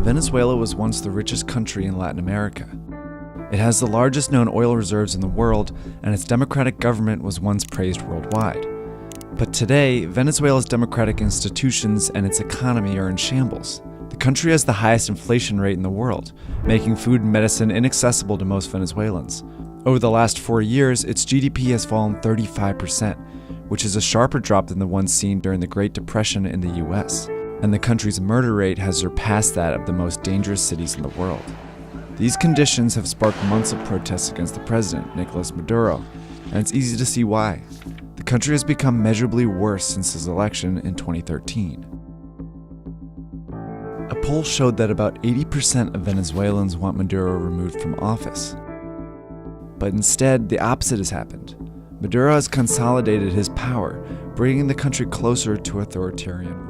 Venezuela was once the richest country in Latin America. It has the largest known oil reserves in the world, and its democratic government was once praised worldwide. But today, Venezuela's democratic institutions and its economy are in shambles. The country has the highest inflation rate in the world, making food and medicine inaccessible to most Venezuelans. Over the last 4 years, its GDP has fallen 35%, which is a sharper drop than the one seen during the Great Depression in the US. And the country's murder rate has surpassed that of the most dangerous cities in the world. These conditions have sparked months of protests against the president, Nicolas Maduro, and it's easy to see why. The country has become measurably worse since his election in 2013. A poll showed that about 80% of Venezuelans want Maduro removed from office. But instead, the opposite has happened. Maduro has consolidated his power, bringing the country closer to authoritarian rule.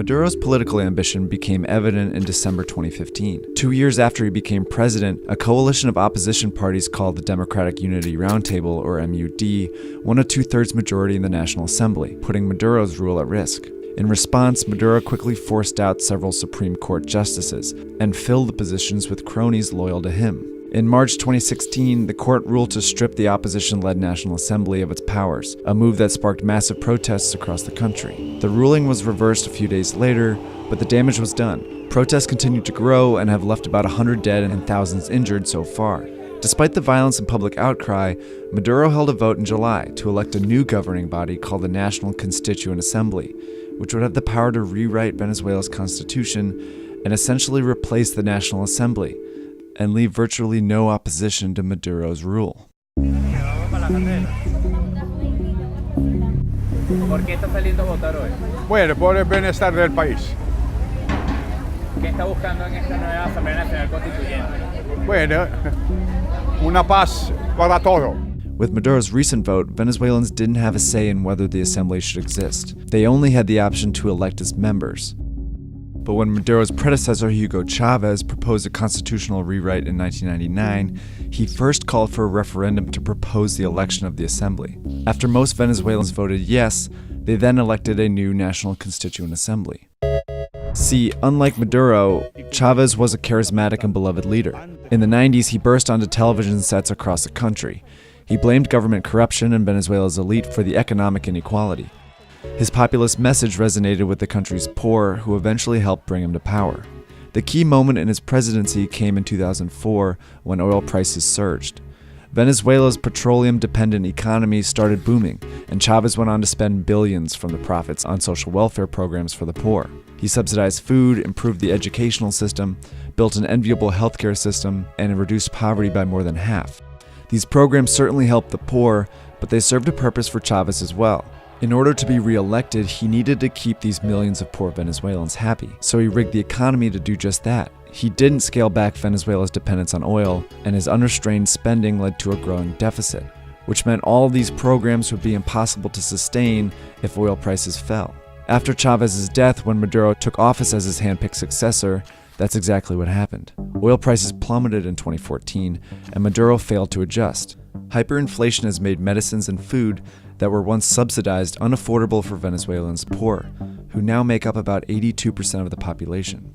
Maduro's political ambition became evident in December 2015. 2 years after he became president, a coalition of opposition parties called the Democratic Unity Roundtable, or MUD, won a 2/3 majority in the National Assembly, putting Maduro's rule at risk. In response, Maduro quickly forced out several Supreme Court justices and filled the positions with cronies loyal to him. In March 2016, the court ruled to strip the opposition-led National Assembly of its powers, a move that sparked massive protests across the country. The ruling was reversed a few days later, but the damage was done. Protests continued to grow and have left about 100 dead and thousands injured so far. Despite the violence and public outcry, Maduro held a vote in July to elect a new governing body called the National Constituent Assembly, which would have the power to rewrite Venezuela's constitution and essentially replace the National Assembly, and leave virtually no opposition to Maduro's rule. ¿Por qué está saliendo a votar hoy? Bueno, por el bienestar del país. ¿Qué está buscando en esta nueva Asamblea Nacional Constituyente? Bueno, una paz para todo. With Maduro's recent vote, Venezuelans didn't have a say in whether the assembly should exist. They only had the option to elect its members. But when Maduro's predecessor, Hugo Chavez, proposed a constitutional rewrite in 1999, he first called for a referendum to propose the election of the assembly. After most Venezuelans voted yes, they then elected a new National Constituent Assembly. See, unlike Maduro, Chavez was a charismatic and beloved leader. In the 90s, he burst onto television sets across the country. He blamed government corruption and Venezuela's elite for the economic inequality. His populist message resonated with the country's poor, who eventually helped bring him to power. The key moment in his presidency came in 2004, when oil prices surged. Venezuela's petroleum-dependent economy started booming, and Chavez went on to spend billions from the profits on social welfare programs for the poor. He subsidized food, improved the educational system, built an enviable healthcare system, and reduced poverty by more than half. These programs certainly helped the poor, but they served a purpose for Chavez as well. In order to be re-elected, he needed to keep these millions of poor Venezuelans happy, so he rigged the economy to do just that. He didn't scale back Venezuela's dependence on oil, and his unrestrained spending led to a growing deficit, which meant all of these programs would be impossible to sustain if oil prices fell. After Chavez's death, when Maduro took office as his handpicked successor, that's exactly what happened. Oil prices plummeted in 2014, and Maduro failed to adjust. Hyperinflation has made medicines and food that were once subsidized unaffordable for Venezuelans poor, who now make up about 82% of the population.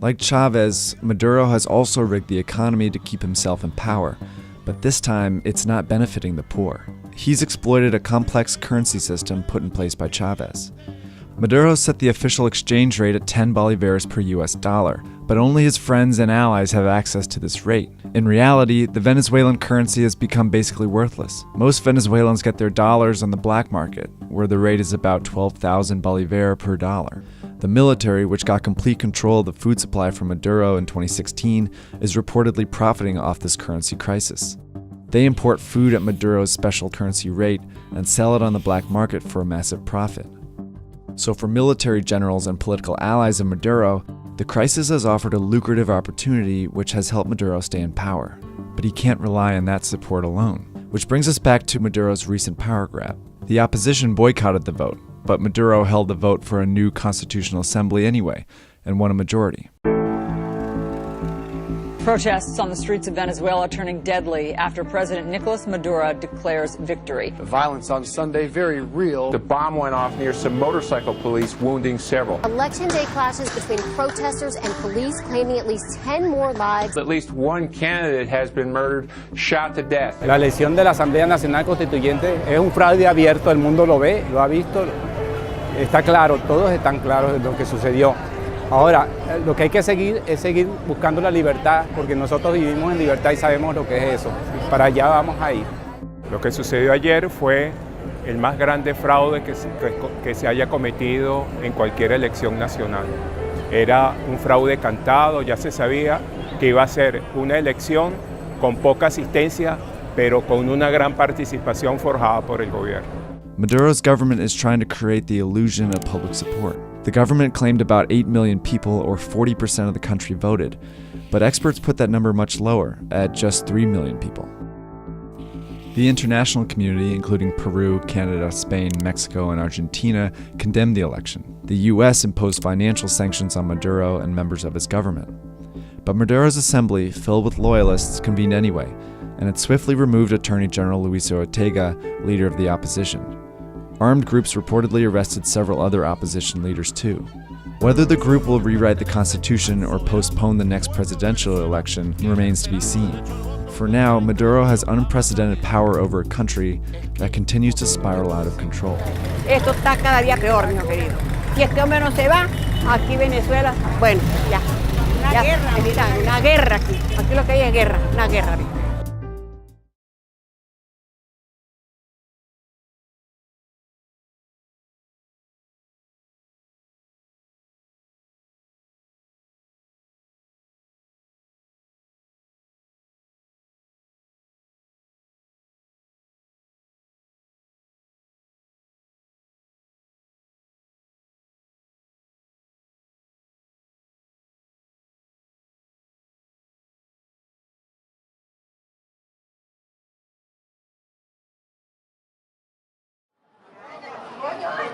Like Chavez, Maduro has also rigged the economy to keep himself in power, but this time it's not benefiting the poor. He's exploited a complex currency system put in place by Chavez. Maduro set the official exchange rate at 10 bolívares per US dollar, but only his friends and allies have access to this rate. In reality, the Venezuelan currency has become basically worthless. Most Venezuelans get their dollars on the black market, where the rate is about 12,000 bolívares per dollar. The military, which got complete control of the food supply from Maduro in 2016, is reportedly profiting off this currency crisis. They import food at Maduro's special currency rate and sell it on the black market for a massive profit. So for military generals and political allies of Maduro, the crisis has offered a lucrative opportunity which has helped Maduro stay in power. But he can't rely on that support alone. Which brings us back to Maduro's recent power grab. The opposition boycotted the vote, but Maduro held the vote for a new constitutional assembly anyway, and won a majority. Protests on the streets of Venezuela turning deadly after President Nicolas Maduro declares victory. The violence on Sunday, very real. The bomb went off near some motorcycle police, wounding several. Election day clashes between protesters and police claiming at least 10 more lives. At least one candidate has been murdered, shot to death. La elección de la Asamblea Nacional Constituyente es un fraude abierto, el mundo lo ve, lo ha visto, está claro, todos están claros de lo que sucedió. Ahora, lo que hay que seguir es seguir buscando la libertad, porque nosotros vivimos en libertad y sabemos lo que es eso. Para allá vamos a ir. Lo que sucedió ayer fue el más grande fraude que se haya cometido en cualquier elección nacional. Era un fraude cantado, ya se sabía que iba a ser una elección con poca asistencia, pero con una gran participación forjada por el gobierno. Maduro's government is trying to create the illusion of public support. The government claimed about 8 million people, or 40% of the country, voted, but experts put that number much lower, at just 3 million people. The international community, including Peru, Canada, Spain, Mexico, and Argentina, condemned the election. The US imposed financial sanctions on Maduro and members of his government. But Maduro's assembly, filled with loyalists, convened anyway, and it swiftly removed Attorney General Luis Ortega, leader of the opposition. Armed groups reportedly arrested several other opposition leaders too. Whether the group will rewrite the constitution or postpone the next presidential election remains to be seen. For now, Maduro has unprecedented power over a country that continues to spiral out of control. Esto está cada día peor, mi querido. Si este hombre no se va, aquí Venezuela, bueno, ya. Una guerra. Una guerra aquí. Aquí lo que hay es guerra, una guerra.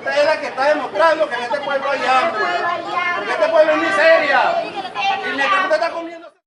Usted es la que está demostrando que en este pueblo hay hambre, porque este pueblo es miseria. Y mientras usted está comiendo...